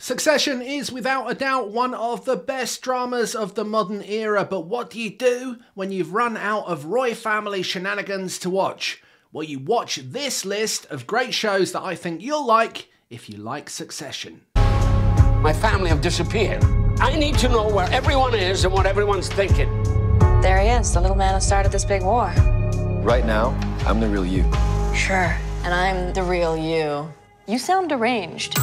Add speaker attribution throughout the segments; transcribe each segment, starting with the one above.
Speaker 1: Succession is without a doubt one of the best dramas of the modern era, but what do you do when you've run out of Roy family shenanigans to watch? Well, you watch this list of great shows that I think you'll like if you like Succession.
Speaker 2: My family have disappeared. I need to know where everyone is and what everyone's thinking.
Speaker 3: There he is, the little man who started this big war.
Speaker 4: Right now, I'm the real you.
Speaker 3: Sure, and I'm the real you. You sound deranged.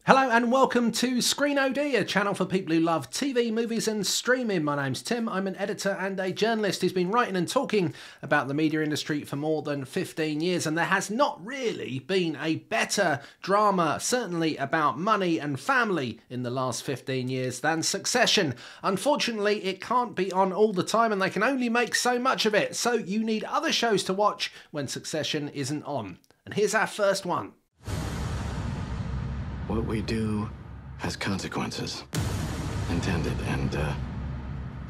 Speaker 1: Hello and welcome to Screen OD, a channel for people who love TV, movies and streaming. My name's Tim, I'm an editor and a journalist who's been writing and talking about the media industry for more than 15 years, and there has not really been a better drama, certainly about money and family, in the last 15 years than Succession. Unfortunately, it can't be on all the time and they can only make so much of it, so you need other shows to watch when Succession isn't on. And here's our first one.
Speaker 4: What we do has consequences, intended and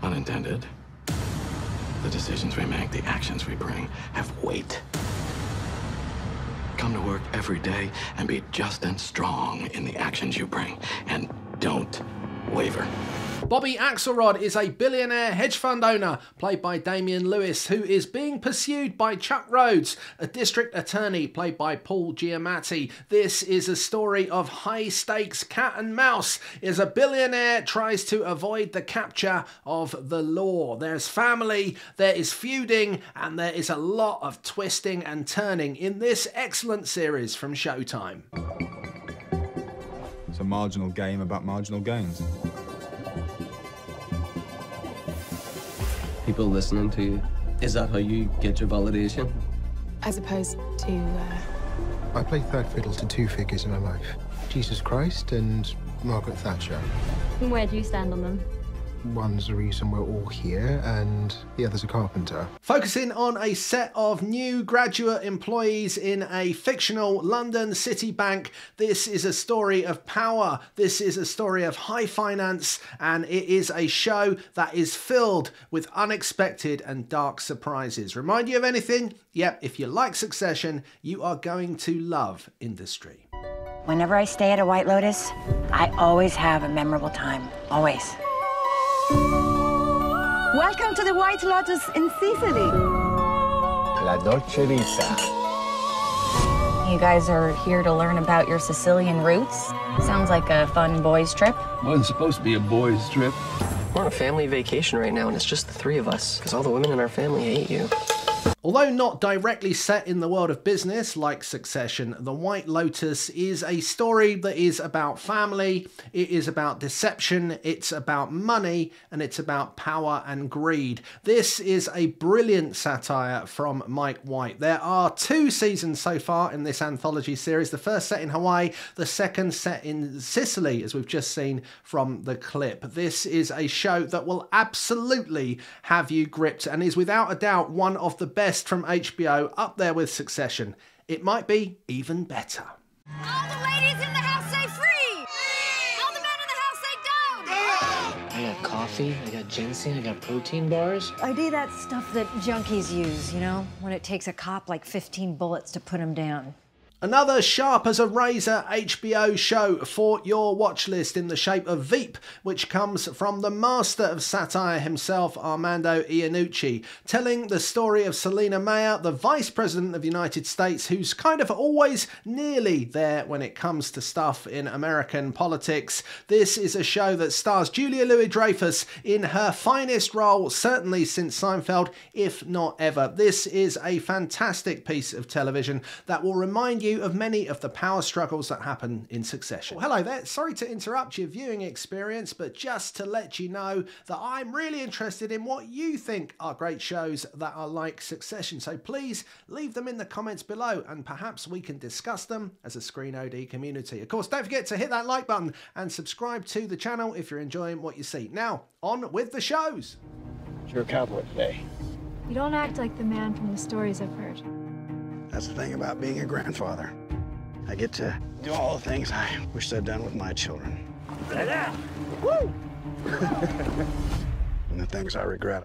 Speaker 4: unintended. The decisions we make, the actions we bring, have weight. Come to work every day and be just and strong in the actions you bring, and don't waver.
Speaker 1: Bobby Axelrod is a billionaire hedge fund owner, played by Damian Lewis, who is being pursued by Chuck Rhodes, a district attorney, played by Paul Giamatti. This is a story of high-stakes cat and mouse, as a billionaire tries to avoid the capture of the law. There's family, there is feuding, and there is a lot of twisting and turning in this excellent series from Showtime.
Speaker 5: It's a marginal game about marginal gains.
Speaker 6: People listening to you. Is that how you get your validation?
Speaker 7: As opposed to,
Speaker 8: I play third fiddle to two figures in my life. Jesus Christ and Margaret Thatcher.
Speaker 7: where do you stand on them?
Speaker 8: One's the reason we're all here, and the other's a carpenter.
Speaker 1: Focusing on a set of new graduate employees in a fictional London city bank, this is a story of power, this is a story of high finance, and it is a show that is filled with unexpected and dark surprises. Remind you of anything? Yep, if you like Succession, you are going to love Industry.
Speaker 9: Whenever I stay at a White Lotus, I always have a memorable time. Always.
Speaker 10: Welcome to the White Lotus in Sicily.
Speaker 11: La Dolce Vita.
Speaker 3: You guys are here to learn about your Sicilian roots? Sounds like a fun boys' trip.
Speaker 6: Wasn't supposed to be a boys' trip.
Speaker 12: We're on a family vacation right now, and it's just the three of us, because all the women in our family hate you.
Speaker 1: Although not directly set in the world of business like Succession, The White Lotus is a story that is about family, it is about deception, it's about money, and it's about power and greed. This is a brilliant satire from Mike White. There are 2 seasons so far in this anthology series, the first set in Hawaii, the second set in Sicily, as we've just seen from the clip. This is a show that will absolutely have you gripped and is without a doubt one of the best from HBO, up there with Succession. It might be even better.
Speaker 10: All the ladies in the house say free! All the men in the house say don't!
Speaker 12: I got coffee, I got ginseng, I got protein bars.
Speaker 13: I do that stuff that junkies use, you know, when it takes a cop like 15 bullets to put him down.
Speaker 1: Another sharp as a razor HBO show for your watch list in the shape of Veep, which comes from the master of satire himself, Armando Iannucci, telling the story of Selina Meyer, the Vice President of the United States, who's kind of always nearly there when it comes to stuff in American politics. This is a show that stars Julia Louis-Dreyfus in her finest role, certainly since Seinfeld, if not ever. This is a fantastic piece of television that will remind you of many of the power struggles that happen in Succession. Well, hello there, sorry to interrupt your viewing experience, but just to let you know that I'm really interested in what you think are great shows that are like Succession, so please leave them in the comments below and perhaps we can discuss them as a Screen OD community. Of course, don't forget to hit that like button and subscribe to the channel if you're enjoying what you see. Now, on with the shows.
Speaker 11: You're a cowboy today.
Speaker 7: You don't act like the man from the stories I've heard.
Speaker 11: That's the thing about being a grandfather. I get to do all the things I wish I'd done with my children. Woo! And the things I regret.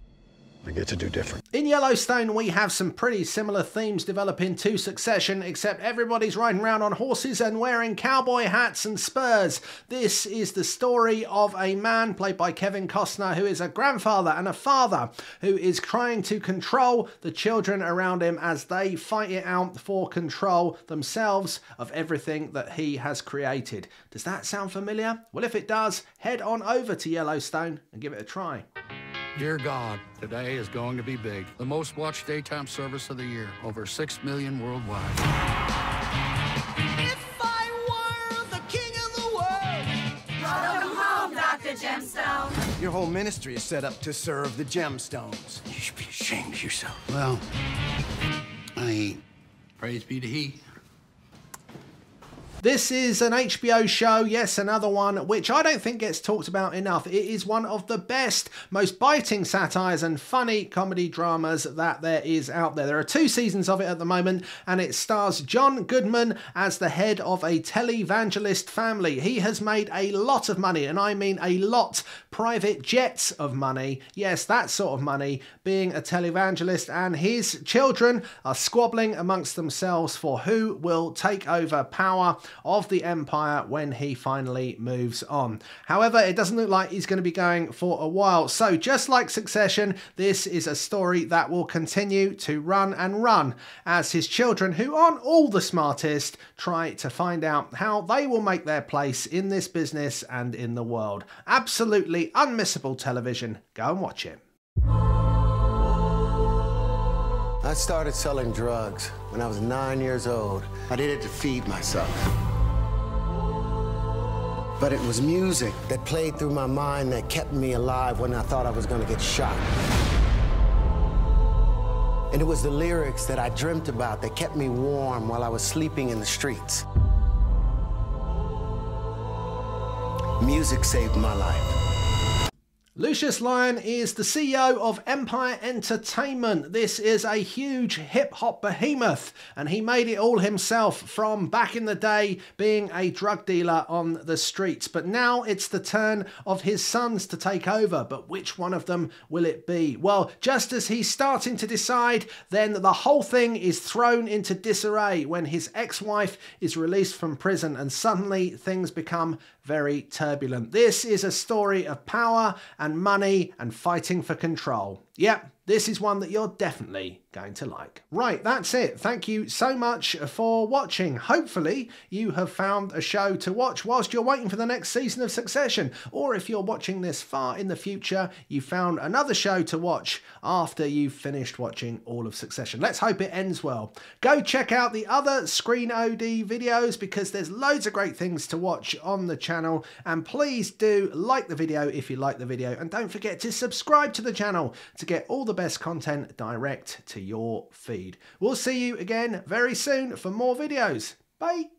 Speaker 11: I get to do different.
Speaker 1: In Yellowstone, we have some pretty similar themes developing to Succession, except everybody's riding around on horses and wearing cowboy hats and spurs. This is the story of a man played by Kevin Costner who is a grandfather and a father who is trying to control the children around him as they fight it out for control themselves of everything that he has created. Does that sound familiar? Well, if it does, head on over to Yellowstone and give it a try.
Speaker 14: Dear God, today is going to be big. The most watched daytime service of the year. Over 6 million worldwide.
Speaker 10: If I were the king of the world. Welcome home, Dr. Gemstone.
Speaker 15: Your whole ministry is set up to serve the gemstones.
Speaker 14: You should be ashamed of yourself. Well, I ain't. Praise be to He.
Speaker 1: This is an HBO show, yes, another one which I don't think gets talked about enough. It is one of the best, most biting satires and funny comedy dramas that there is out there. There are 2 seasons of it at the moment, and it stars John Goodman as the head of a televangelist family. He has made a lot of money, and I mean a lot, private jets of money. Yes, that sort of money, being a televangelist, and his children are squabbling amongst themselves for who will take over power of the empire when he finally moves on. However, it doesn't look like he's going to be going for a while. So just like Succession, this is a story that will continue to run and run as his children, who aren't all the smartest, try to find out how they will make their place in this business and in the world. Absolutely unmissable television. Go and watch it.
Speaker 15: I started selling drugs when I was 9 years old. I did it to feed myself. But it was music that played through my mind that kept me alive when I thought I was going to get shot. And it was the lyrics that I dreamt about that kept me warm while I was sleeping in the streets. Music saved my life.
Speaker 1: Lucius Lyon is the CEO of Empire Entertainment. This is a huge hip-hop behemoth, and he made it all himself from back in the day being a drug dealer on the streets. But now it's the turn of his sons to take over. But which one of them will it be? Well, just as he's starting to decide, then the whole thing is thrown into disarray when his ex-wife is released from prison, and suddenly things become very turbulent. This is a story of power and money and fighting for control. Yep, this is one that you're definitely going to like. Right, that's it. Thank you so much for watching. Hopefully you have found a show to watch whilst you're waiting for the next season of Succession. Or if you're watching this far in the future, you found another show to watch after you've finished watching all of Succession. Let's hope it ends well. Go check out the other Screen OD videos because there's loads of great things to watch on the channel. And please do like the video if you like the video. And don't forget to subscribe to the channel to get all the best content direct to your feed. We'll see you again very soon for more videos. Bye.